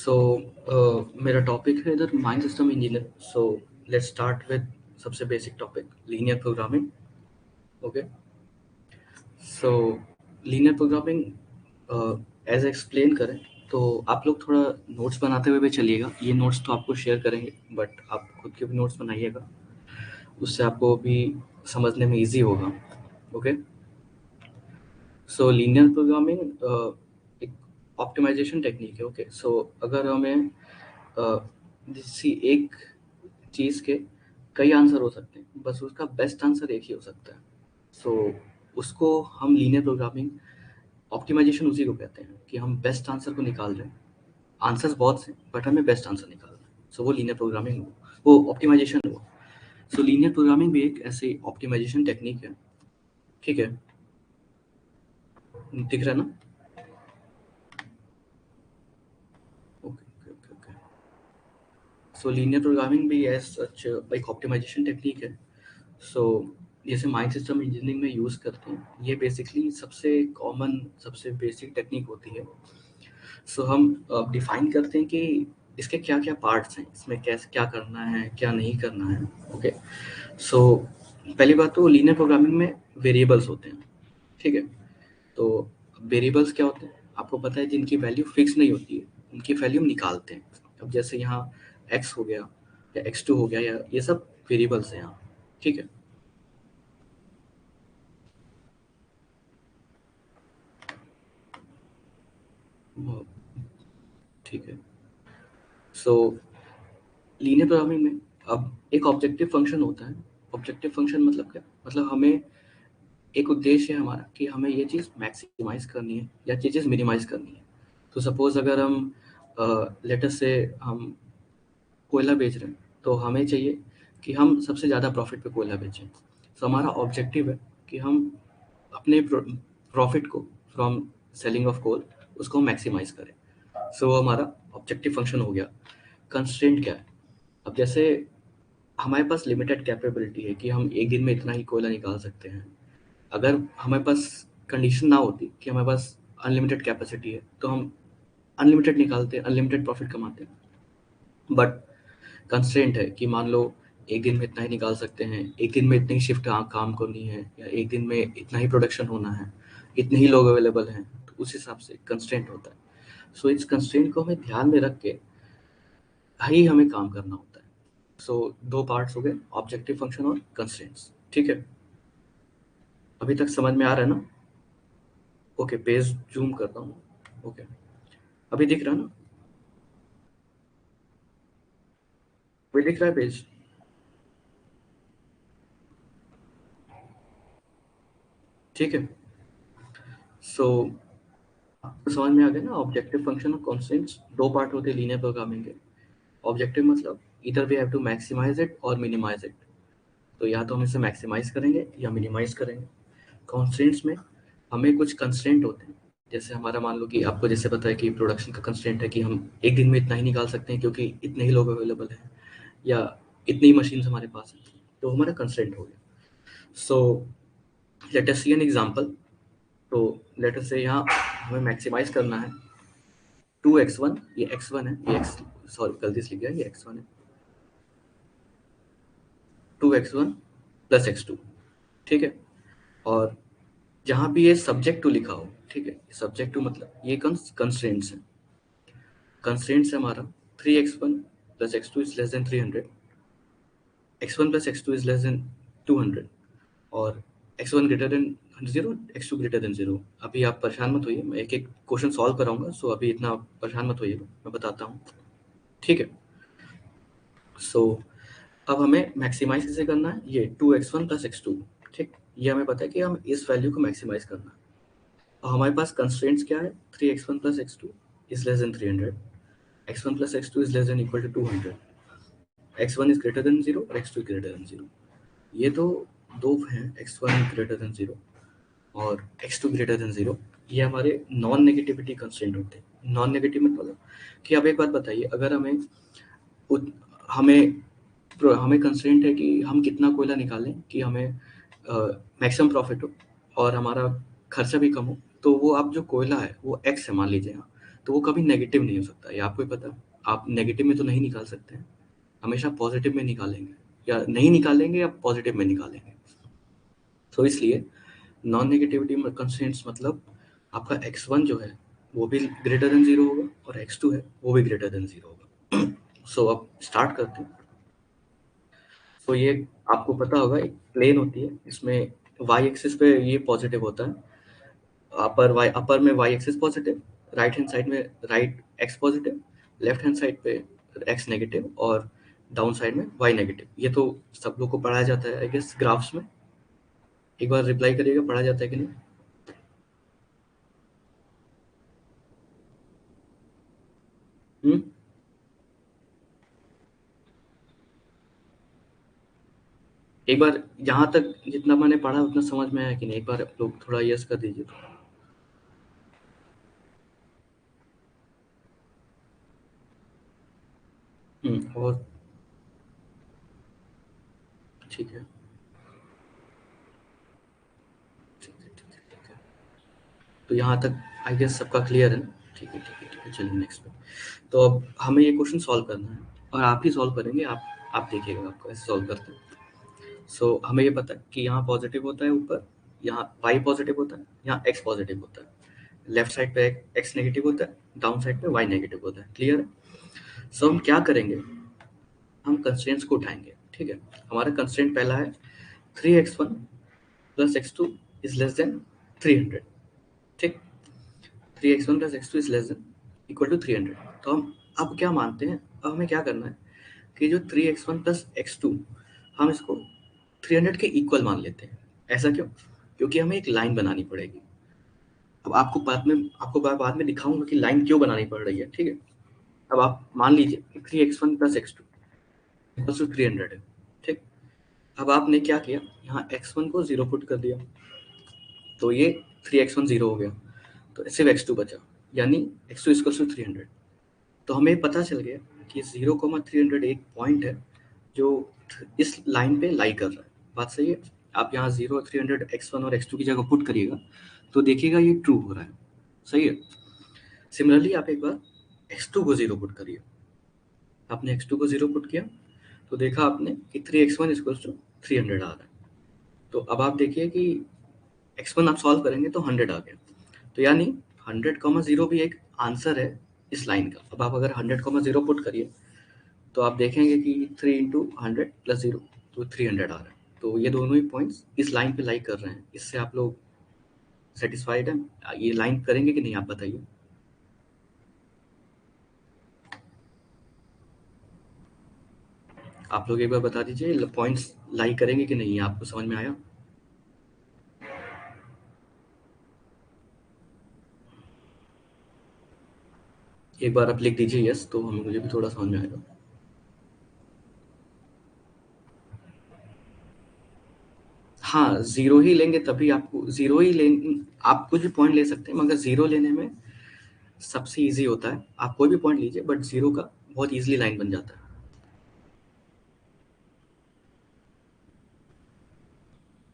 सो मेरा टॉपिक है इधर mind system engineer. So let's start with सबसे basic topic linear programming. Okay. So linear programming as explain करें तो आप लोग थोड़ा नोट्स बनाते हुए भी चलिएगा. ये नोट्स तो आपको शेयर करेंगे बट आप खुद के भी नोट्स बनाइएगा, उससे आपको भी समझने में इजी होगा. ओके. सो लीनियर प्रोग्रामिंग एक ऑप्टिमाइजेशन टेक्निक है. ओके. सो अगर हमें किसी एक चीज़ के कई आंसर हो सकते हैं, बस उसका बेस्ट आंसर एक ही हो सकता है. सो उसको हम लीनियर प्रोग्रामिंग ऑप्टिमाइजेशन उसी को कहते हैं कि हम बेस्ट आंसर को निकाल रहे हैं. आंसर्स बहुत से बट हमें बेस्ट आंसर निकालना है. सो वो लीनियर प्रोग्रामिंग वो ऑप्टिमाइजेशन हुआ. सो लीनियर प्रोग्रामिंग भी एक ऐसी ऑप्टिमाइजेशन टेक्निक है. ठीक है, दिख रहा है ना? Okay okay okay okay. So linear programming भी एज सच एक ऑप्टिमाइजेशन टेक्निक है. सो जैसे माइंड सिस्टम इंजीनियरिंग में यूज़ करते हैं, ये बेसिकली सबसे कॉमन सबसे बेसिक टेक्निक होती है. सो हम डिफाइन करते हैं कि इसके क्या क्या पार्ट्स हैं, इसमें कैसे क्या करना है क्या नहीं करना है. ओके. सो पहली बात तो लीनियर प्रोग्रामिंग में वेरिएबल्स होते हैं. ठीक है. तो वेरिएबल्स क्या होते हैं आपको पता है, जिनकी वैल्यू फिक्स नहीं होती है, उनकी वैल्यू हम निकालते हैं. अब जैसे यहाँ x हो गया या x2 हो गया, या ये सब वेरिएबल्स हैं यहाँ. ठीक है. ठीक है. सो लीनियर प्रोग्रामिंग में अब एक ऑब्जेक्टिव फंक्शन होता है. ऑब्जेक्टिव फंक्शन मतलब क्या, मतलब हमें एक उद्देश्य है हमारा कि हमें ये चीज़ मैक्सिमाइज करनी है या ये चीज़ मिनिमाइज करनी है. तो सपोज अगर हम लेटर से हम कोयला बेच रहे हैं, तो हमें चाहिए कि हम सबसे ज़्यादा प्रॉफिट पे कोयला बेचें. तो हमारा ऑब्जेक्टिव है कि हम अपने प्रॉफिट को फ्रॉम सेलिंग ऑफ कोल उसको मैक्सिमाइज करें. सो हमारा ऑब्जेक्टिव फंक्शन हो गया. कंस्ट्रेंट क्या है, अब जैसे हमारे पास लिमिटेड कैपेबिलिटी है कि हम एक दिन में इतना ही कोयला निकाल सकते हैं. अगर हमारे पास कंडीशन ना होती कि हमारे पास अनलिमिटेड कैपेसिटी है, तो हम अनलिमिटेड निकालते, अनलिमिटेड प्रॉफिट कमाते. बट कंस्ट्रेंट है कि मान लो एक दिन में इतना ही निकाल सकते हैं, एक दिन में इतनी शिफ्ट काम करनी है, या एक दिन में इतना ही प्रोडक्शन होना है, इतने ही लोग अवेलेबल हैं, तो उस हिसाब से कंस्ट्रेंट होता है. सो इस कंस्ट्रेंट को हमें ध्यान में रख के ही हमें काम करना होता है. सो दो पार्ट्स हो गए, ऑब्जेक्टिव फंक्शन और कंस्ट्रेंट्स. ठीक है, अभी तक समझ में आ रहा है ना? ओके, पेज जूम करता हूँ. ओके, अभी दिख रहा है ना? अभी दिख रहा है पेज? ठीक है. सो आपको समझ में आ गया ना, ऑब्जेक्टिव फंक्शन और कॉन्स्टेंट्स दो पार्ट होते हैं लीनियर प्रोग्रामिंग के. ऑब्जेक्टिव मतलब इधर we have to maximise it और मिनिमाइज इट. तो या तो हम इसे मैक्सिमाइज करेंगे या मिनिमाइज करेंगे. कॉन्स्टेंट्स में हमें कुछ कंस्ट्रेंट होते हैं. जैसे हमारा मान लो कि आपको जैसे पता है कि प्रोडक्शन का कंस्ट्रेंट है कि हम एक दिन में इतना ही निकाल सकते हैं क्योंकि इतने ही लोग अवेलेबल हैं, या इतनी ही मशीन हमारे पास है. तो हमारा कंस्ट्रेंट हो गया. So let us see an example. तो लेट अस से यहाँ हमें मैक्सिमाइज करना है 2x1. ये x1 है, ये x, सॉरी गलती से लिख गया, ये x1 है. 2x1 plus x2. ठीक है. और जहाँ भी ये सब्जेक्ट टू लिखा हो, ठीक है, सब्जेक्ट टू मतलब ये कंस्ट्रेंट्स है. कंस्ट्रेंट्स है हमारा 3x1 plus x2 is less than 300, x1 plus x2 is less then 200, और x1 greater than 0, x2 greater than 0. अभी आप परेशान मत होइए, मैं एक एक क्वेश्चन सॉल्व कराऊंगा. सो अभी इतना परेशान मत होइए, मैं बताता हूँ. ठीक है. सो अब हमें मैक्सिमाइज कैसे करना है, ये 2x1 प्लस x2. ठीक, ये हमें पता है कि हम इस वैल्यू को मैक्सिमाइज करना है. और हमारे पास कंस्ट्रेंट्स क्या है, 3x1 plus x2 is less than 300, x1 plus x2 is less than equal to 200, x1 is greater than 0 और x2 ग्रेटर देन 0. ये तो दो हैं, x1 ग्रेटर देन 0 और x2 ग्रेटर देन 0. ये हमारे नॉन नेगेटिविटी कंस्ट्रेंट होते हैं. नॉन नेगेटिव मतलब कि अब एक बात बताइए, अगर हमें हमें हमें कंस्ट्रेंट है कि हम कितना कोयला निकालें कि हमें मैक्सिमम प्रॉफिट हो और हमारा खर्चा भी कम हो, तो वो आप जो कोयला है वो x है मान लीजिए यहाँ, तो वो कभी नेगेटिव नहीं हो सकता, ये आपको ही पता है। आप नेगेटिव में तो नहीं निकाल सकते हैं, हमेशा पॉजिटिव में निकालेंगे, या नहीं निकालेंगे या पॉजिटिव में निकालेंगे। तो इसलिए नॉन नेगेटिविटी में कंस्ट्रेंट्स मतलब आपका x1 जो है वो भी ग्रेटर देन 0 होगा और x2 है वो भी ग्रेटर देन 0 होगा। सो अब स्टार्ट करते हैं। तो ये आपको पता होगा एक प्लेन होती है, इसमें y एक्सिस पे ये पॉजिटिव होता है, अपर में y axis positive, right hand side में right x positive, left hand side पे x नेगेटिव और डाउन साइड में y नेगेटिव। ये तो सब लोग को पढ़ाया जाता है आई गेस ग्राफ्स में। एक बार रिप्लाई करिएगा, पढ़ा जाता है कि नहीं? हम्म। एक बार यहाँ तक जितना मैंने पढ़ा उतना समझ में आया कि नहीं, एक बार आप लोग थोड़ा यस कर दीजिए तो। और ठीक है, ठीक है, ठीक है, ठीक है। तो यहाँ तक आई गेस सबका क्लियर है ना? ठीक है, ठीक है, ठीक है, चलिए नेक्स्ट पे। तो अब हमें ये क्वेश्चन सॉल्व करना है और आप ही सॉल्व करेंगे, आप देखिएगा आपको ऐसे सॉल्व करते हैं। सो हमें ये पता है कि यहाँ पॉजिटिव होता है ऊपर, यहाँ y पॉजिटिव होता है, यहाँ x पॉजिटिव होता है, लेफ्ट साइड पे x नेगेटिव होता है, डाउन साइड पे y नेगेटिव होता है। क्लियर है? सो हम क्या करेंगे, हम कंस्ट्रेंट्स को उठाएंगे। ठीक है, हमारा कंस्ट्रेंट पहला है 3x1 plus x2 is less than 300। ठीक, 3x1 plus x2 is less than equal to 300। तो हम अब क्या मानते हैं, अब हमें क्या करना है कि जो 3x1 प्लस x2 हम इसको 300 के इक्वल मान लेते हैं। ऐसा क्यों? क्योंकि हमें एक लाइन बनानी पड़ेगी। अब बाद में दिखाऊंगा कि लाइन क्यों बनानी पड़ रही है। ठीक है, अब आप मान लीजिए कि 3x1 plus x2 equal to 300 है। ठीक, अब आपने क्या किया, यहाँ x1 को 0 पुट कर दिया, तो ये 3x1 0 हो गया, तो सिर्फ x2 बचा, यानी x2 इक्वल टू 300। तो हमें पता चल गया कि 0,300 एक पॉइंट है जो इस लाइन पे लाई कर रहा है। बात सही है? आप यहाँ 0 300 x1 और x2 की जगह पुट करिएगा तो देखिएगा ये ट्रू हो रहा है। सही है? सिमिलरली आप एक बार x2 को 0 पुट करिए। आपने x2 को 0 पुट किया तो देखा आपने कि 3x1 इक्वल्स टू 300 आ रहा है। तो अब आप देखिए कि x1 आप सॉल्व करेंगे तो 100 आ गया, तो यानी 100,0 भी एक आंसर है इस लाइन का। अब आप अगर 100,0 पुट करिए तो आप देखेंगे कि 3 इंटू 100 प्लस 0 तो 300 आ रहा है। तो ये दोनों ही पॉइंट्स इस लाइन पे लाई कर रहे हैं। इससे आप लोग सेटिस्फाइड हैं? ये लाइन करेंगे कि नहीं आप बताइए। आप लोग एक बार बता दीजिए पॉइंट्स लाई करेंगे कि नहीं, आपको समझ में आया? एक बार आप लिख दीजिए यस, तो हमें मुझे भी थोड़ा समझ में आएगा। हाँ, जीरो ही लेंगे तभी आपको जीरो ही लेंगे। आप कुछ भी पॉइंट ले सकते हैं मगर जीरो लेने में सबसे इजी होता है। आप कोई भी पॉइंट लीजिए बट जीरो का बहुत इजीली लाइन बन जाता है।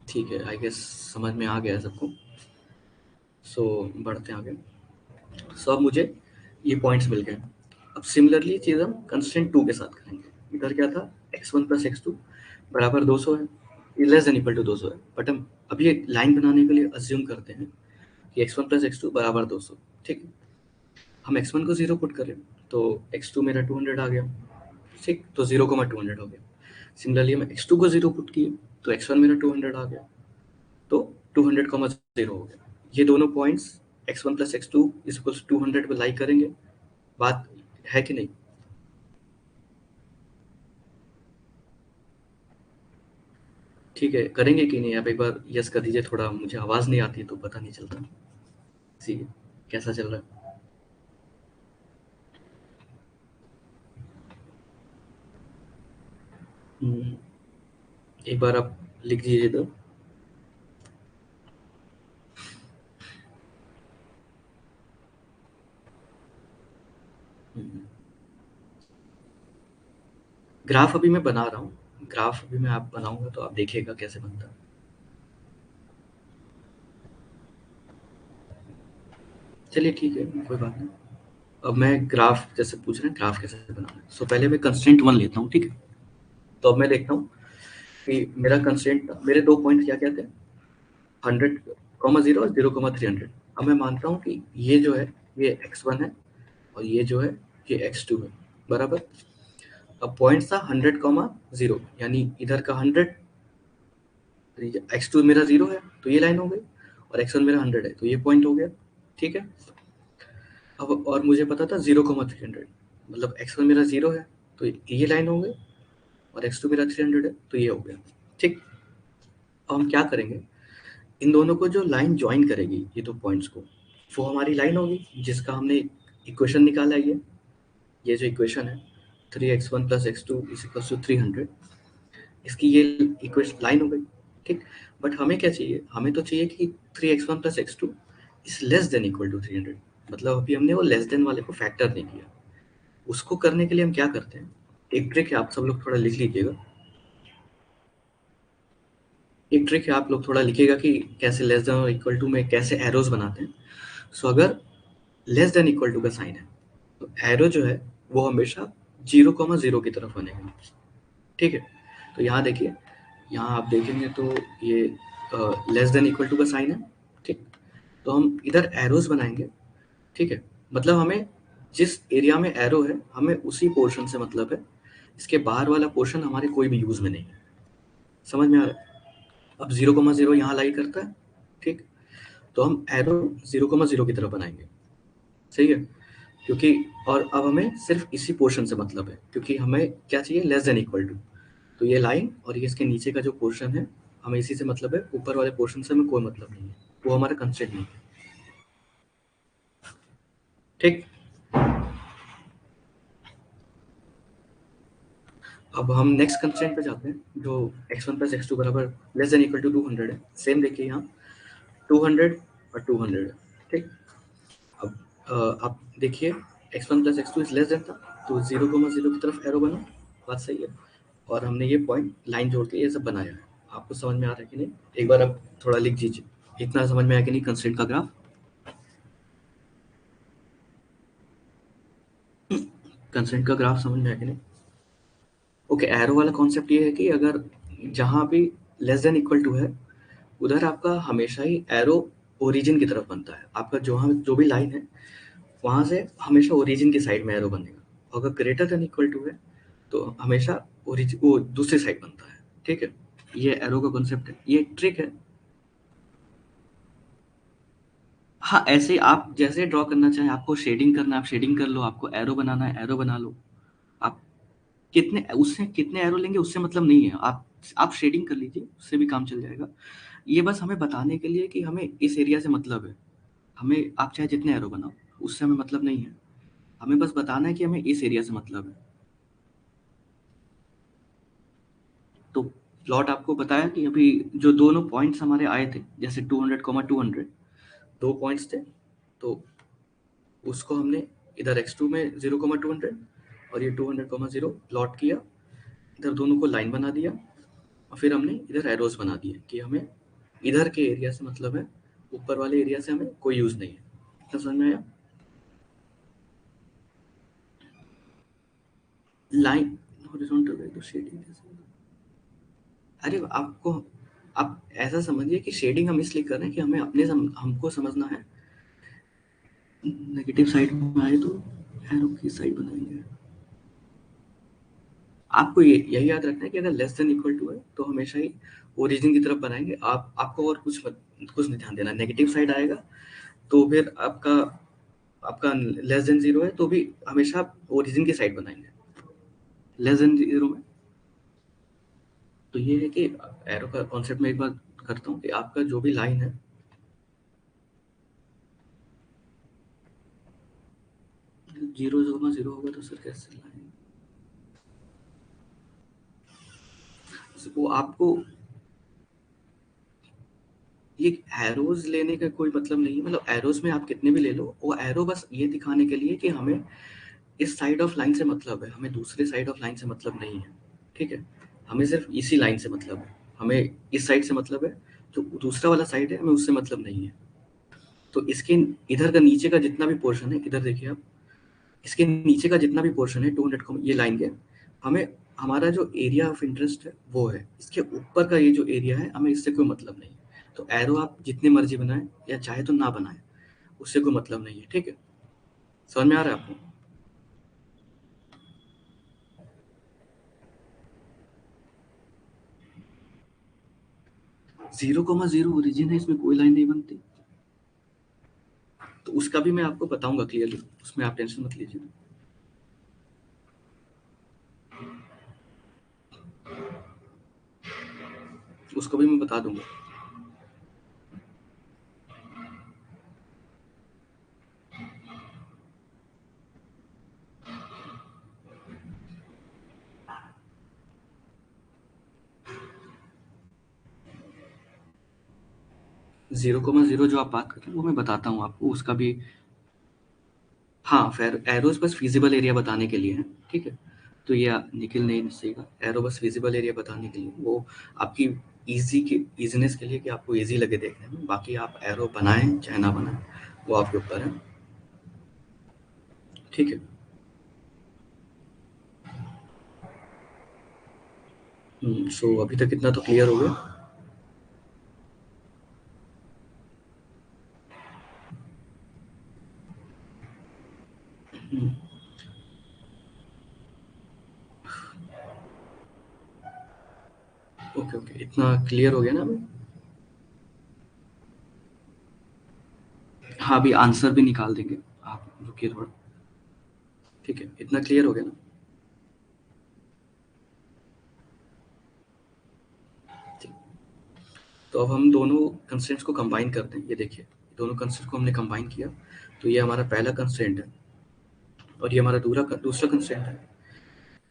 ठीक है, आई गेस समझ में आ गया है सबको। सो बढ़ते हैं आगे। सो अब मुझे ये पॉइंट्स मिल गए। अब सिमिलरली चीज़ हम कंस्टेंट 2 के साथ करेंगे। इधर क्या था, x1 प्लस x2 बराबर 200 है, लेस देन इक्वल टू 200 है। बट हम अब ये लाइन बनाने के लिए अज्यूम करते हैं कि x1 प्लस x2 बराबर 200। ठीक है, हम x1 को 0 पुट करें तो x2 मेरा 200 आ गया। ठीक, तो 0,200 हो गया। सिमिलरली हम x2 को 0 पुट किए तो x1 मेरा 200 आ गया, तो 200,0 हो गया। ये दोनों points x1 plus x2 equals 200 पे लाई करेंगे। बात है कि नहीं? ठीक है, करेंगे कि नहीं? आप एक बार यस कर दीजिए, थोड़ा मुझे आवाज़ नहीं आती तो पता नहीं चलता। जी, कैसा चल रहा है? हम्म, एक बार आप लिख दीजिए तो। हम्म, ग्राफ अभी मैं बना रहा हूँ, ग्राफ अभी मैं आप बनाऊंगा तो आप देखिएगा कैसे बनता है। चलिए ठीक है, कोई बात नहीं। अब मैं ग्राफ जैसे पूछ रहे हैं ग्राफ कैसे बनाना है, सो पहले मैं कंस्ट्रेंट 1 लेता हूँ, ठीक है। तो अब मैं देखता हूँ कि मेरा कंस्ट्रेंट, मेरे 2 पॉइंट क्या-क्या थे, 100, 0, 300। अब मैं मानता हूँ कि ये जो है ये x1 है और ये जो है ये x2 है, बराबर। अब पॉइंट था 100, 0, यानी इधर का 100, x2 मेरा 0 है तो ये लाइन हो गई, और x1 मेरा 100 है तो ये पॉइंट हो गया, ठीक है। अब और मुझे पता था 0, 300, मतलब x1 मेरा 0 है तो ये लाइन हो गई, और x2 मेरा 300 है तो ये हो गया, ठीक। अब हम क्या करेंगे, इन दोनों को जो लाइन ज्वाइन करेगी ये दो पॉइंट्स को, वो हमारी लाइन होगी जिसका हमने इक्वेशन निकाला है। ये जो इक्वेशन है 3x1 + x2 = 300, इसकी ये इक्वेशन लाइन हो गई, ठीक। बट हमें क्या चाहिए, हमें तो चाहिए कि 3x1 + x2 is less than equal to 300, मतलब अभी हमने वो लेस देन वाले को फैक्टर नहीं किया। उसको करने के लिए हम क्या करते हैं, एक ट्रिक है, आप सब लोग थोड़ा लिख लीजिएगा। एक ट्रिक है, आप लोग थोड़ा लिखिएगा कि कैसे लेस देन और इक्वल टू में कैसे एरोज बनाते हैं। सो अगर लेस देन इक्वल टू का साइन है तो एरो जो है वो हमेशा 0, 0 की तरफ बनेगा, ठीक है। तो यहाँ देखिए, यहाँ आप देखेंगे तो ये लेस देन इक्वल टू का साइन है, ठीक। तो हम इधर एरोज बनाएंगे, ठीक है। मतलब हमें जिस एरिया में एरो है हमें उसी पोर्शन से मतलब है, इसके बाहर वाला पोर्शन हमारे कोई भी यूज में नहीं है। समझ में आ रहा है? अब 0, 0 यहाँ लाई करता है, ठीक। तो हम एरो 0, 0 की तरफ बनाएंगे, सही है। क्योंकि और अब हमें सिर्फ इसी पोर्शन से मतलब है, क्योंकि हमें क्या चाहिए, लेस देन इक्वल टू। तो ये लाइन और ये इसके नीचे का जो पोर्शन है हमें इसी से मतलब है, ऊपर वाले पोर्शन से हमें कोई मतलब नहीं है, वो हमारा कंस्ट्रेंट नहीं है, ठीक। अब हम नेक्स्ट कंस्ट्रेंट पे जाते हैं जो x1 + x2 बराबर लेस देन इक्वल टू 200 है। सेम देखिए यहाँ 200 और 200 है, ठीक। अब आप देखिए x1 + x2 is less then था, तो 0, 0 की तरफ एरो बना, बात सही है। और हमने ये पॉइंट लाइन जोड़ के ये सब बनाया है। आपको समझ में आ रहा है कि नहीं, एक बार आप थोड़ा लिख दीजिए, इतना समझ में आया कि नहीं कंस्ट्रेंट का ग्राफ। कंस्ट्रेंट का ग्राफ समझ में आया कि नहीं। ओके, एरो वाला कॉन्सेप्ट ये है कि अगर जहाँ भी लेस देन इक्वल टू है उधर आपका हमेशा ही एरो ओरिजिन की तरफ बनता है। आपका जो भी लाइन है वहां से हमेशा ओरिजिन की साइड में एरो बनेगा। अगर ग्रेटर देन इक्वल टू है तो हमेशा ओरिजिन वो दूसरी साइड बनता है, ठीक है। ये एरो का कॉन्सेप्ट है, ये एक ट्रिक है। हाँ, ऐसे आप जैसे ड्रॉ करना चाहें, आपको शेडिंग करना है आप शेडिंग कर लो, आपको एरो बनाना है एरो बना लो। आप कितने एरो लेंगे उससे मतलब नहीं है, आप शेडिंग कर लीजिए, उससे भी काम चल जाएगा। ये बस हमें बताने के लिए कि हमें इस एरिया से मतलब है। हमें आप चाहे जितने एरो बनाओ उससे हमें मतलब नहीं है, हमें बस बताना है कि हमें इस एरिया से मतलब है। तो प्लॉट आपको बताया कि अभी जो दोनों पॉइंट्स हमारे आए थे, जैसे 200, 2 पॉइंट्स थे, तो उसको हमने इधर x2 में 0, 200 और ये 200, 0 प्लॉट किया, इधर दोनों को लाइन बना दिया, और फिर हमने इधर एरोज बना दिए कि हमें इधर के एरिया से मतलब है, ऊपर वाले एरिया से हमें कोई यूज नहीं है। इतना समझ में आया। लाइन हॉरिजॉन्टल तो शेडिंग कैसे, अरे आपको आप ऐसा समझिए कि शेडिंग हम इसलिए कर रहे हैं कि हमें हमको समझना है, नेगेटिव साइड में आए तो एरो की साइड बनाएंगे। आपको ये यही याद रखना है कि अगर लेस देन इक्वल टू है तो हमेशा ही ओरिजिन की तरफ बनाएंगे। आपको और कुछ नहीं ध्यान देना, नेगेटिव साइड आएगा तो फिर आपका आपका लेस देन 0 है तो भी हमेशा ओरिजिन की साइड बनाएंगे लेस देन 0 में। तो ये है कि एरो का कॉन्सेप्ट में एक बार करता हूँ कि आपका जो भी लाइन है 0, 0 होगा तो सर कैसे लाइन, वो आपको ये एरोज लेने का कोई मतलब नहीं है, मतलब एरोज में आप कितने भी ले लो, वो एरो बस ये दिखाने के लिए कि हमें इस साइड ऑफ लाइन से मतलब है, हमें दूसरे साइड ऑफ लाइन से मतलब नहीं है, ठीक है। हमें सिर्फ इसी लाइन से मतलब है, हमें इस साइड से मतलब है, जो दूसरा वाला साइड है हमें उससे मतलब नहीं है। तो इसके इधर का नीचे का जितना भी पोर्शन है, इधर देखिए आप, इसके नीचे का जितना भी पोर्शन है 200, ये लाइन के हमें हमारा जो एरिया ऑफ इंटरेस्ट है वो है। इसके ऊपर का ये जो एरिया है हमें इससे कोई मतलब नहीं है। तो एरो आप जितने मर्जी बनाएं या चाहे तो ना बनाएं, उससे कोई मतलब नहीं है। ठीक है, समझ में आ रहा है आपको? 0,0 ओरिजिन है, इसमें कोई लाइन नहीं बनती। तो उसका भी मैं आपको बताऊंगा क्लियरली, उसमें आप टेंशन मत लीजिए। उसको भी मैं बता दूंगा। 0,0 जो आप बात कर रहे हैं वो मैं बताता हूँ आपको, उसका भी। हाँ, फिर एरोस बस फिजिबल एरिया बताने के लिए है। ठीक है, तो ये निखिल नहीं सीखा, एरो बस फिजिबल एरिया बताने के लिए, वो आपकी इजीनेस के लिए, कि आपको इजी लगे देखने में। बाकी आप एरो बनाएं चाहे ना बनाएं, वो आपके ऊपर है। ठीक है। सो अभी तक इतना तो क्लियर हो गया। हम्म, ओके ओके, इतना क्लियर हो गया ना अभी? हाँ, अभी आंसर भी निकाल देंगे, आप रुकिए थोड़ा। ठीक है, इतना क्लियर हो गया ना? ठीक। तो अब हम दोनों कंस्ट्रेंट्स को कंबाइन करते हैं। ये देखिए, दोनों कंस्ट्रेंट को हमने कंबाइन किया, तो ये हमारा पहला कंस्ट्रेंट है और ये हमारा दूसरा कंस्ट्रेंट है।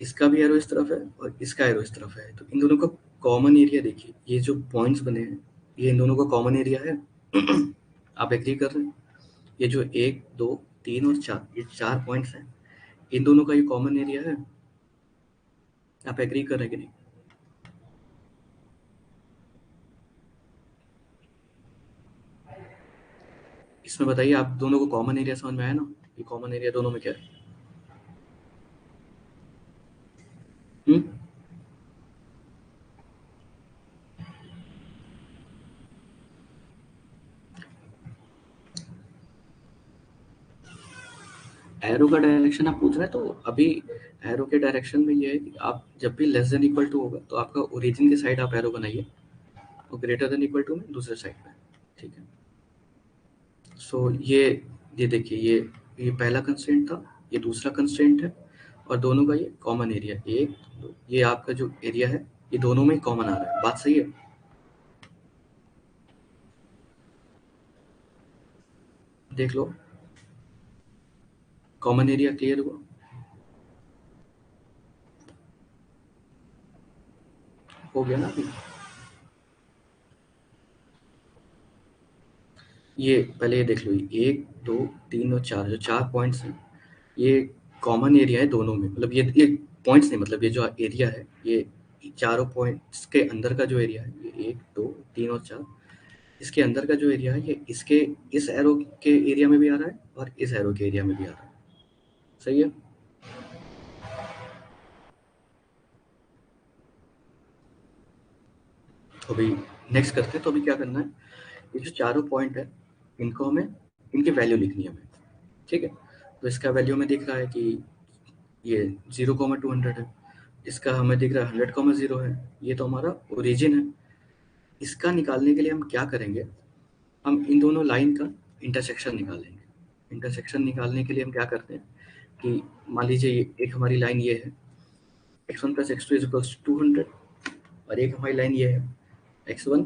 इसका भी एरो इस तरफ है और इसका एरो इस तरफ है। तो इन दोनों का कॉमन एरिया देखिए, ये जो पॉइंट्स बने हैं, ये इन दोनों का कॉमन एरिया है। आप एग्री कर रहे हैं? ये जो 1, 2, 3 और 4, ये 4 पॉइंट्स हैं, इन दोनों का ये कॉमन एरिया है। आप एग्री कर रहे हैं कि नहीं? इसमें बताइए, आप दोनों को कॉमन एरिया समझ में आया ना? ये कॉमन एरिया दोनों में क्या है? हम्म? एरो का डायरेक्शन आप पूछ रहे हैं, तो अभी एरो के डायरेक्शन में ये है कि आप जब भी लेस देन इक्वल टू होगा तो आपका ओरिजिन की साइड आप एरो बनाइए, और ग्रेटर देन इक्वल टू में दूसरे साइड पे। ठीक है। सो ये देखिए, ये पहला कंस्ट्रेंट था, ये दूसरा कंस्ट्रेंट है, और दोनों का ये कॉमन एरिया, एक दो, ये आपका जो एरिया है, ये दोनों में कॉमन आ रहा है। बात सही है? देख लो, कॉमन एरिया क्लियर हुआ? हो गया ना अभी? ये पहले ये देख लो, 1, 2, 3 और 4, जो 4 पॉइंट्स हैं, ये कॉमन एरिया है दोनों में। मतलब ये पॉइंट्स नहीं, मतलब ये जो एरिया है, ये चारों पॉइंट्स के अंदर का जो एरिया है, ये 1, 2, 3 और 4, इसके अंदर का जो एरिया है, ये इसके इस एरो के एरिया में भी आ रहा है और इस एरो के एरिया में भी आ रहा है। सही है? तो अभी नेक्स्ट करते हैं। तो अभी क्या करना है, ये जो चारों पॉइंट है, इनको हमें, इनकी वैल्यू लिखनी है हमें। ठीक है, तो इसका वैल्यू हमें दिख रहा है कि ये 0,200 है। इसका हमें दिख रहा है 100,0 है। ये तो हमारा ओरिजिन है। इसका निकालने के लिए हम क्या करेंगे, हम इन दोनों लाइन का इंटरसेक्शन निकालेंगे। इंटरसेक्शन निकालने के लिए हम क्या करते हैं कि मान लीजिए एक हमारी लाइन ये है, x1 + x2 = 200, और एक हमारी लाइन ये है, x1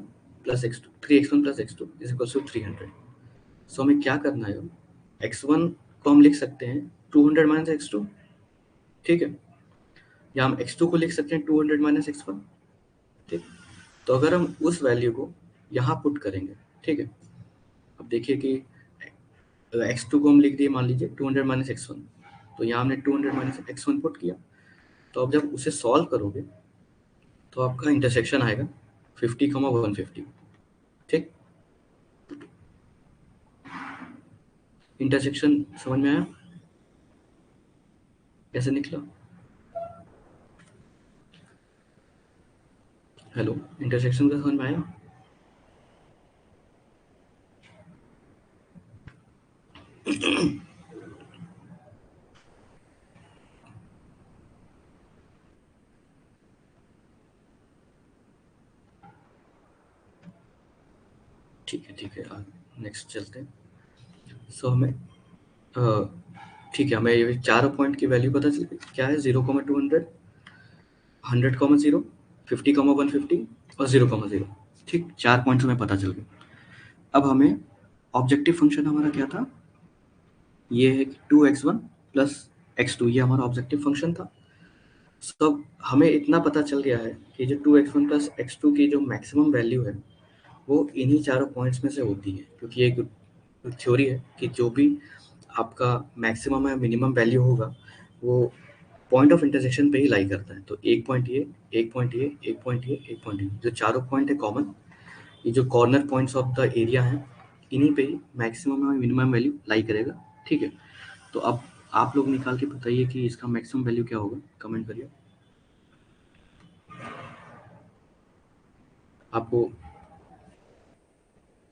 + x2, 3x1 + x2 = 300। सो हमें क्या करना है, x1 को हम लिख सकते हैं 200 - x2। ठीक है, या हम x2 को लिख सकते हैं 200 - x1। ठीक, तो अगर हम उस वैल्यू को यहाँ पुट करेंगे, ठीक है, अब देखिए कि x2 को हम लिख दिए, मान लीजिए 200 - x1, तो यहाँ हमने 200 - x1 पुट किया। तो अब जब उसे सॉल्व करोगे तो आपका इंटरसेक्शन आएगा 50, 150। ठीक, इंटरसेक्शन समझ में आया? कैसे निकला? हेलो, इंटरसेक्शन का समझ में आया? ठीक है, ठीक है, नेक्स्ट चलते हैं। सो हमें ठीक है, हमें ये चारों पॉइंट की वैल्यू पता चल गई। क्या है? 0,200, 100,0, 50,150 और 0,0। ठीक, 4 पॉइंट्स हमें पता चल गए। अब हमें ऑब्जेक्टिव फंक्शन हमारा क्या था? ये है 2x1 प्लस x2, ये हमारा ऑब्जेक्टिव फंक्शन था। तो अब हमें इतना पता चल गया है कि जो 2x1 प्लस x2 की जो मैक्सिमम वैल्यू है वो इन्हीं चारों पॉइंट्स में से होती है, क्योंकि ये एक थ्योरी है कि जो भी आपका मैक्सिमम या मिनिमम वैल्यू होगा वो पॉइंट ऑफ इंटरसेक्शन पे ही लाई करता है। तो एक पॉइंट ये, एक पॉइंट ये, एक पॉइंट ये, एक पॉइंट ये, जो चारों पॉइंट है कॉमन, ये जो corner points of the area हैं, इन्हीं पे ही मैक्सिमम और मिनिमम वैल्यू लाई करेगा। ठीक है, तो अब आप लोग निकाल के बताइए कि इसका मैक्सिमम वैल्यू क्या होगा, कमेंट करिए। आपको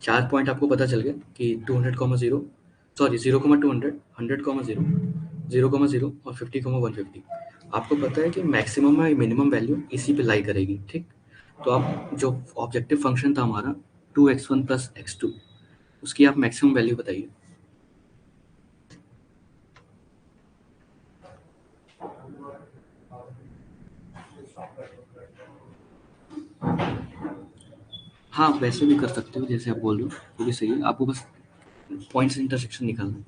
4 पॉइंट आपको पता चल गया कि 200,0, सॉरी 0,200, 100,0, 0,0 और 50,150। आपको पता है कि मैक्सिमम और मिनिमम वैल्यू इसी पे लाई करेगी। ठीक, तो आप जो ऑब्जेक्टिव फंक्शन था हमारा 2x1 प्लस x2, उसकी आप मैक्सिमम वैल्यू बताइए। हाँ, वैसे भी कर सकते हो जैसे आप बोल रहे हो, वो भी सही है। आपको बस पॉइंट्स इंटरसेक्शन निकालना है।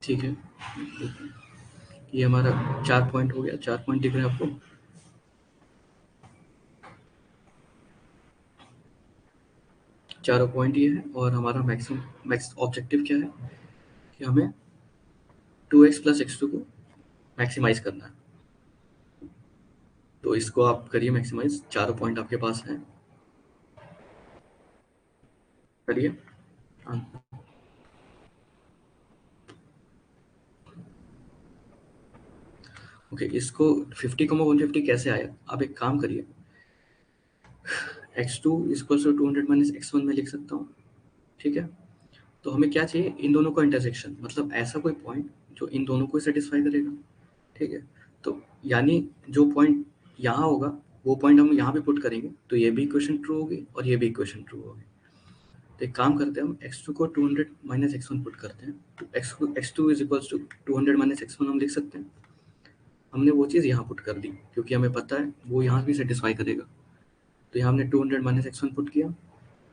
ठीक है, ये हमारा 4 पॉइंट हो गया। 4 पॉइंट दिख रहे हैं आपको? चारों पॉइंट ये है और हमारा मैक्स ऑब्जेक्टिव क्या है कि हमें 2x प्लस x2 को मैक्सिमाइज करना है। तो इसको आप करिए मैक्सिमाइज, चारों पॉइंट आपके पास हैं, करिए। हाँ, ओके, इसको 50,150 कैसे आया? आप एक काम करिए, x2 equal to 200 minus x1 में लिख सकता हूँ। ठीक है, तो हमें क्या चाहिए? इन दोनों का इंटरसेक्शन, मतलब ऐसा कोई पॉइंट जो इन दोनों को सेटिस्फाई करेगा। ठीक है, तो यानी जो पॉइंट यहाँ होगा वो पॉइंट हम यहाँ पे पुट करेंगे, तो ये भी इक्वेशन ट्रू होगी और ये भी इक्वेशन ट्रू होगी। तो एक काम करते हैं, हम x2 को 200 माइनस x1 पुट करते हैं, तो x2 is equals to 200 minus x1 हम लिख सकते हैं। हमने वो चीज़ यहाँ पुट कर दी क्योंकि हमें पता है वो यहाँ भी सेटिस्फाई करेगा। तो यहाँ हमने 200 माइनस x1 पुट किया,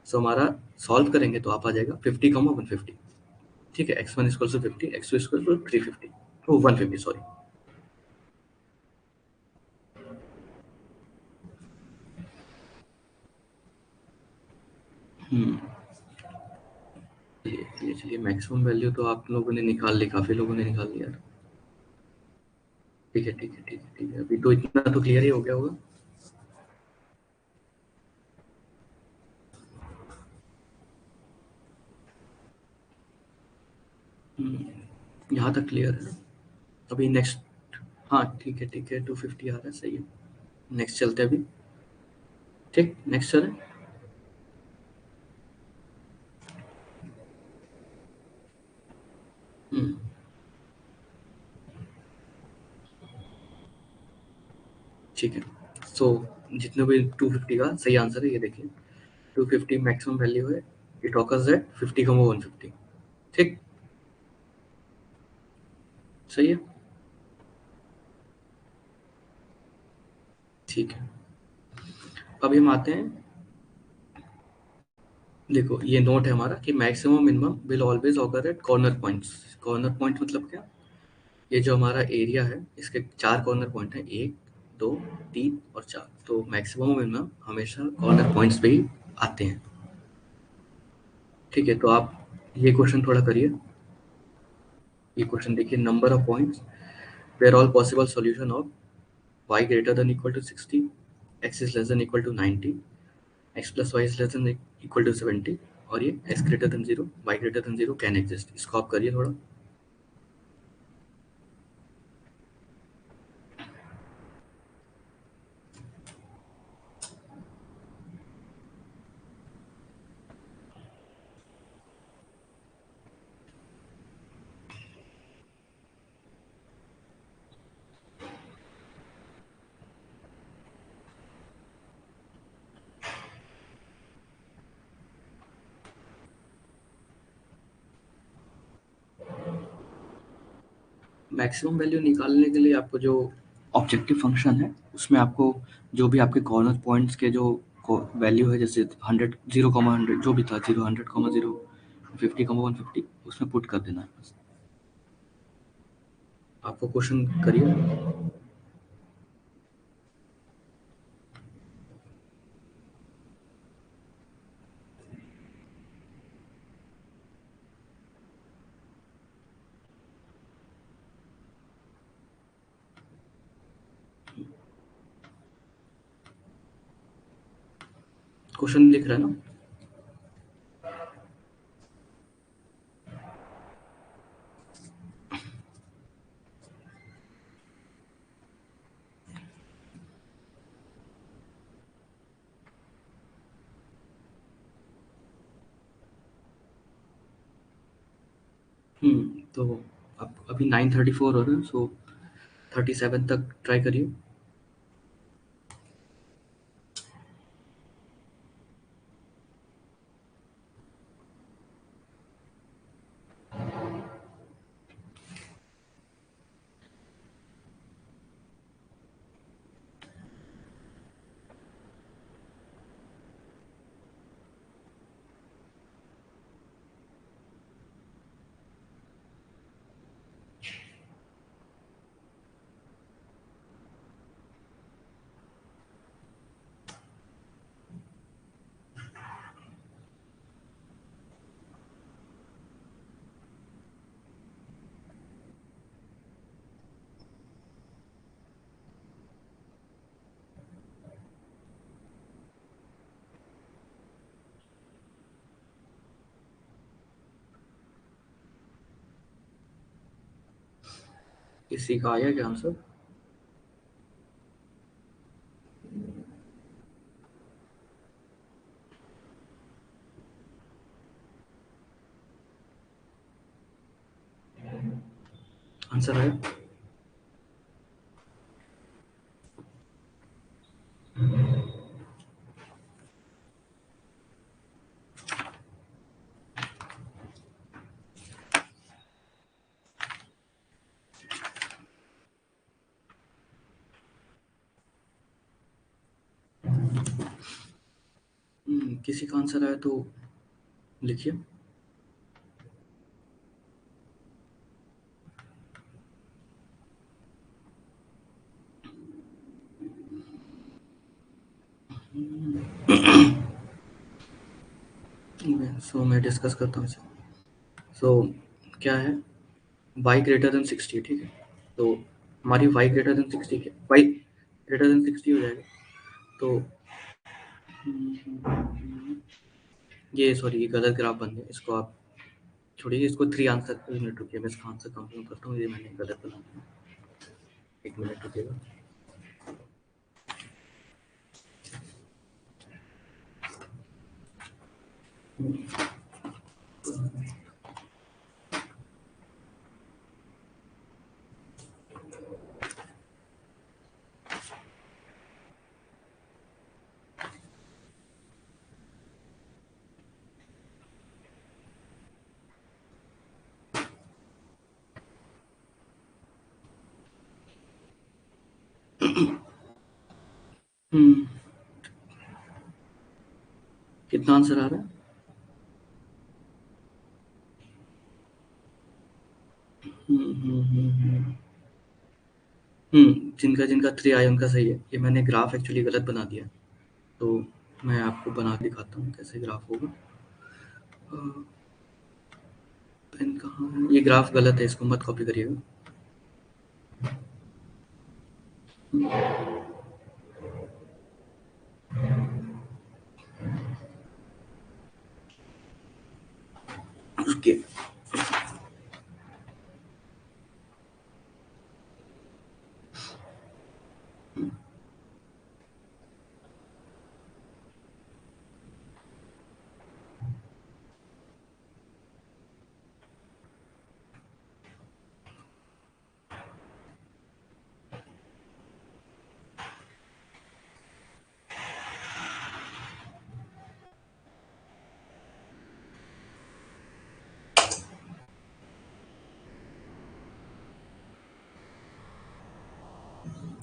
सो हमारा सॉल्व करेंगे तो आप आ जाएगा 50,150। ठीक है, x1 equals to 50, x2 equals to 350, ओ 150, सॉरी। चलिए मैक्सिमम वैल्यू तो आप लोगों ने निकाल ली, काफ़ी लोगों ने निकाल लिया। ठीक है, ठीक है, ठीक है, ठीक है, अभी तो इतना तो क्लियर ही हो गया होगा। यहाँ तक क्लियर है। अभी नेक्स्ट, हाँ ठीक है, ठीक है, 250 आ रहा है, सही है। नेक्स्ट चलते हैं अभी। ठीक, नेक्स्ट चलें। हम्म, ठीक है, सो जितने भी 250 का सही आंसर है, ये देखिए 250 मैक्सिमम वैल्यू है, इट ऑकर्स एट 50,150। ठीक, सही है, ठीक है। अभी हम आते हैं, देखो ये नोट है हमारा कि maximum minimum will always occur eight corner points. Corner point मतलब क्या? ये जो हमारा एरिया है इसके 4 कॉर्नर पॉइंट हैं, 1, 2, 3 और 4। तो मैक्सिमम और मिनिमम हमेशा कॉर्नर पॉइंट्स पे ही आते हैं। ठीक है, तो आप ये क्वेश्चन थोड़ा करिए। ये क्वेश्चन देखिए, number of points where all possible solution of y greater than equal to 60, x is less than equal to 90, x plus y is less than equal to 70 और ये x greater than 0 y greater than 0 can exist. इसको आप करिए थोड़ा। Maximum value निकालने के लिए आपको जो ऑब्जेक्टिव फंक्शन है उसमें आपको जो भी आपके कॉर्नर पॉइंट्स के जो वैल्यू है, जैसे 100 0, 100 जो भी था, 0 100, 0 50, 150 उसमें पुट कर देना है बस। आपको क्वेश्चन करिए। क्वेश्चन दिख रहा है ना? तो अब अभी 9:34 हो रहा है, सो 37 तक ट्राई करिए। किसी का आया क्या आंसर? आंसर आया? किसी का आंसर आया तो लिखिए। सो मैं डिस्कस करता हूँ इसे। सो क्या है, y ग्रेटर देन 60, ठीक है? तो हमारी y ग्रेटर देन 60 क्या, y ग्रेटर देन 60 हो जाएगा। तो ये सॉरी, ये गलत ग्राफ बन गया, इसको आप छोड़िए। इसको 3 आंसर, 1 मिनट रुकिए, मैं इसका आंसर कंफर्म करता हूँ। ये मैंने गलत बना दिया, 1 मिनट रुकिएगा। हम्म, कितना आंसर आ रहा है? जिनका जिनका 3 आया उनका सही है। ये मैंने ग्राफ एक्चुअली गलत बना दिया, तो मैं आपको बना के दिखाता हूँ कैसे ग्राफ होगा। पेन कहाँ है? ये ग्राफ गलत है, इसको मत कॉपी करिएगा।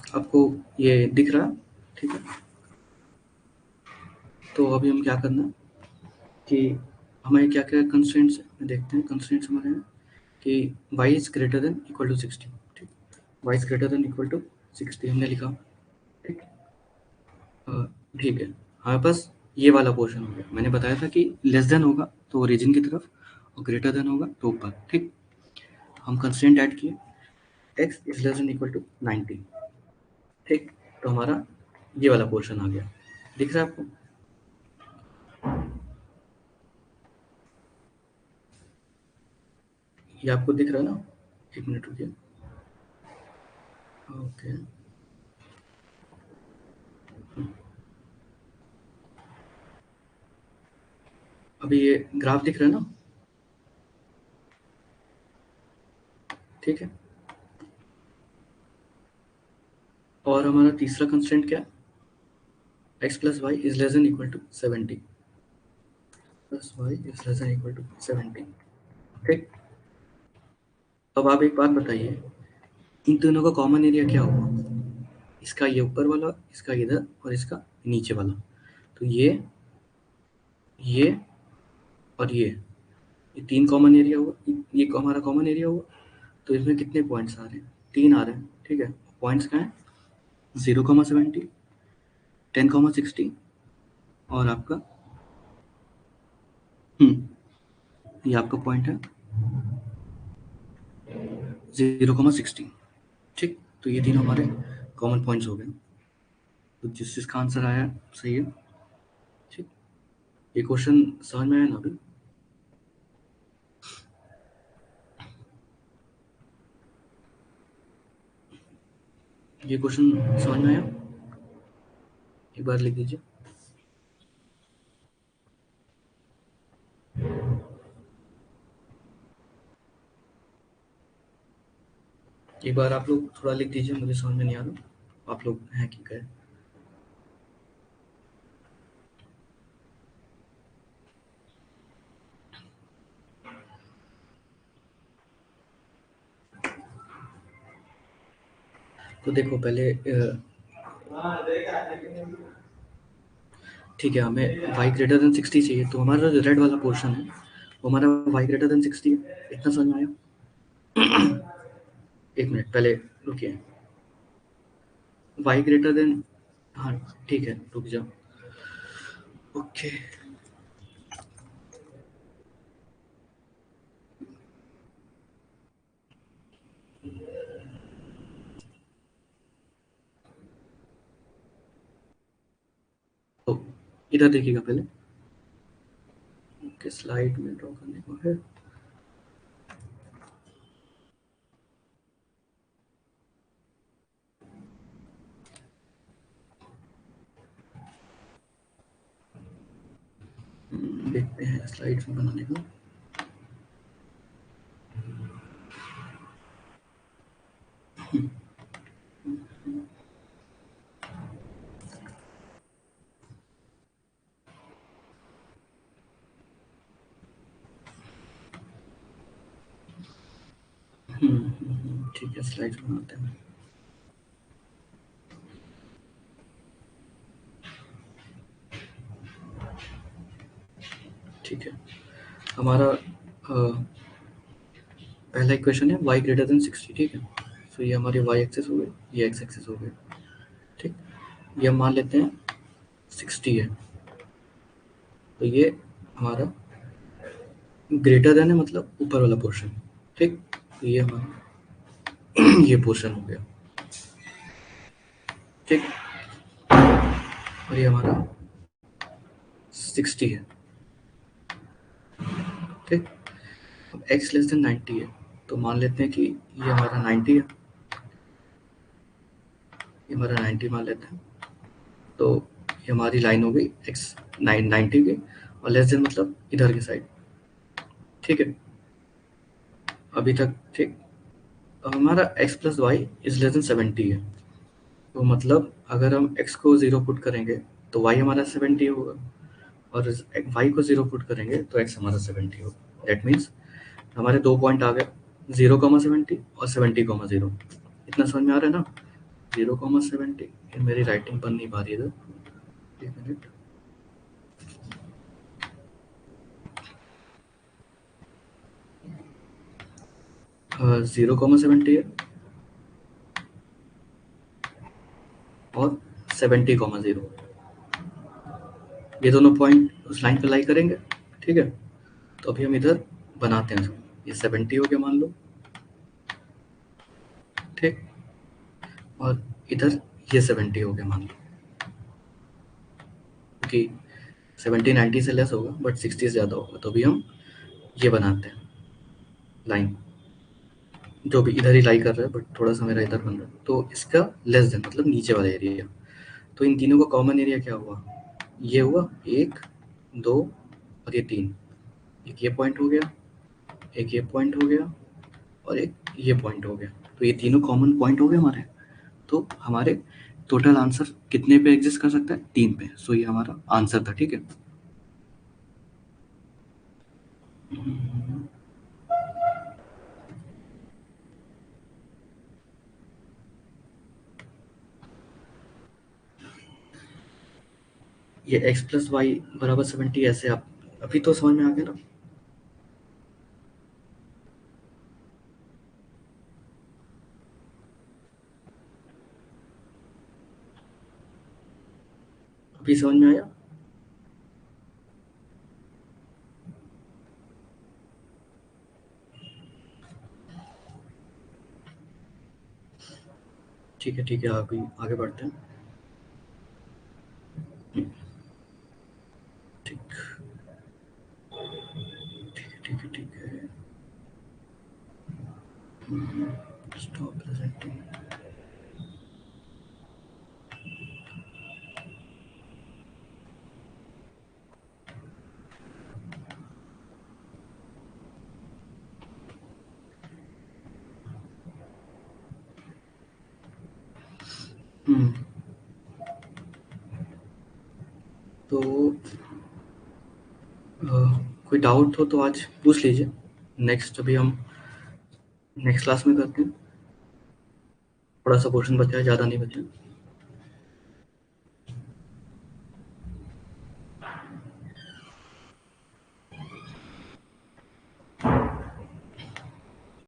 आपको ये दिख रहा है? ठीक है, तो अभी हम क्या करना है कि हमें क्या क्या कंस्ट्रेंट्स देखते हैं। कंस्ट्रेंट्स हमारे हैं कि y is greater than equal to 60। ठीक, y is greater than equal to 60 हमने लिखा। ठीक, ठीक है, हमारे पास ये वाला पोर्शन हो गया। मैंने बताया था कि लेस देन होगा तो ओरिजिन की तरफ और ग्रेटर देन होगा तो ऊपर। ठीक, हम कंस्ट्रेंट ऐड किए, x is less than equal to 90। ठीक, तो हमारा ये वाला पोर्शन आ गया। दिख रहा है आपको? ये आपको दिख रहा है ना? एक मिनट रुकिए। ओके, अभी ये ग्राफ दिख रहा है ना? ठीक है, और हमारा तीसरा कंस्ट्रेंट क्या है? x plus y is less than equal to 70। Plus y is less than equal to 70। ठीक, अब आप एक बात बताइए, इन दोनों का कॉमन एरिया क्या होगा? इसका ये ऊपर वाला, इसका इधर और इसका नीचे वाला। तो ये और ये तीन कॉमन एरिया हुआ, ये हमारा कॉमन एरिया हुआ। तो इसमें कितने पॉइंट्स आ रहे हैं? 3 आ रहे हैं। ठीक है, पॉइंट्स क्या हैं? 0,70, 10,60 और आपका ये आपका पॉइंट है 0,60। ठीक, तो ये तीन हमारे कॉमन पॉइंट्स हो गए। तो जिसका आंसर आया सही है। ठीक, ये क्वेश्चन समझ में आया ना अभी? ये क्वेश्चन समझ में आया? एक बार लिख दीजिए। एक बार आप लोग थोड़ा लिख दीजिए, मुझे समझ में नहीं आ रहा आप लोग हैं कि गए। तो देखो पहले ठीक है, हमें y ग्रेटर देन 60 चाहिए। तो हमारा जो रेड वाला पोर्शन है वो हमारा y ग्रेटर देन 60 है। इतना समझ में आया? एक मिनट पहले रुकिए। y ग्रेटर देन, हाँ ठीक है, रुक जाओ। ओके, तो इधर देखिएगा पहले। ओके, स्लाइड में ड्रॉ करने को है। देखते हैं स्लाइड्स में बनाने का। ठीक है, स्लाइड्स बनाते हैं। ठीक है, हमारा पहला इक्वेशन है y ग्रेटर देन 60। ठीक है, तो ये हमारे y एक्सेस हो गए, ये x एक्सेस हो गए। ठीक, ये हम मान लेते हैं 60 है। तो ये हमारा ग्रेटर देन है, मतलब ऊपर वाला पोर्शन। ठीक, तो ये हमारा ये पोर्शन हो गया। ठीक, और ये हमारा 60 है। ठीक, अब x लेस देन 90 है, तो मान लेते हैं कि ये हमारा 90 है, ये हमारा 90 मान लेते हैं। तो ये हमारी लाइन हो गई x 90 की, और लेस देन मतलब इधर की साइड। ठीक है, अभी तक ठीक। अब हमारा x plus y is less than 70 है। तो मतलब अगर हम x को 0 पुट करेंगे तो y हमारा 70 होगा, और y को 0 पुट करेंगे तो x हमारा 70 होगा। दैट मीन्स हमारे दो पॉइंट आ गए, 0,70 और 70,0। इतना समझ में आ रहा है ना? 0,70 मेरी राइटिंग बन नहीं पा रही है, एक मिनट। हाँ, 0,70 है और 70,0। ये दोनों पॉइंट उस लाइन पे लाई करेंगे, ठीक है। तो अभी हम इधर बनाते हैं, ये 70 हो गया मान लो, ठीक। और इधर ये 70 हो गया मान लो, क्योंकि 70 90 से लेस होगा बट 60 से ज़्यादा होगा। तो अभी हम ये बनाते हैं लाइन, जो भी इधर ही लाई कर रहा है बट थोड़ा सा मेरा इधर बन रहा है, तो इसका लेस देन मतलब नीचे वाला एरिया। तो इन तीनों का कॉमन एरिया क्या हुआ, ये हुआ 1 2 और ये 3। एक ये पॉइंट हो गया, एक ये पॉइंट हो गया और एक ये पॉइंट हो गया। तो ये तीनों कॉमन पॉइंट हो गए हमारे। तो हमारे टोटल आंसर कितने पे एग्जिस्ट कर सकता है, 3 पे। सो ये हमारा आंसर था, ठीक है। ये x प्लस वाई बराबर 70 ऐसे आप अभी तो समझ में आ गया ना। अभी समझ में आया। ठीक है, ठीक है, अभी आगे बढ़ते हैं। ठीक, ठीक है, ठीक है। Stop presenting. तो कोई डाउट हो तो आज पूछ लीजिए। नेक्स्ट अभी हम नेक्स्ट क्लास में करते हैं। थोड़ा सा क्वेश्चन बचा है, ज़्यादा नहीं बचा।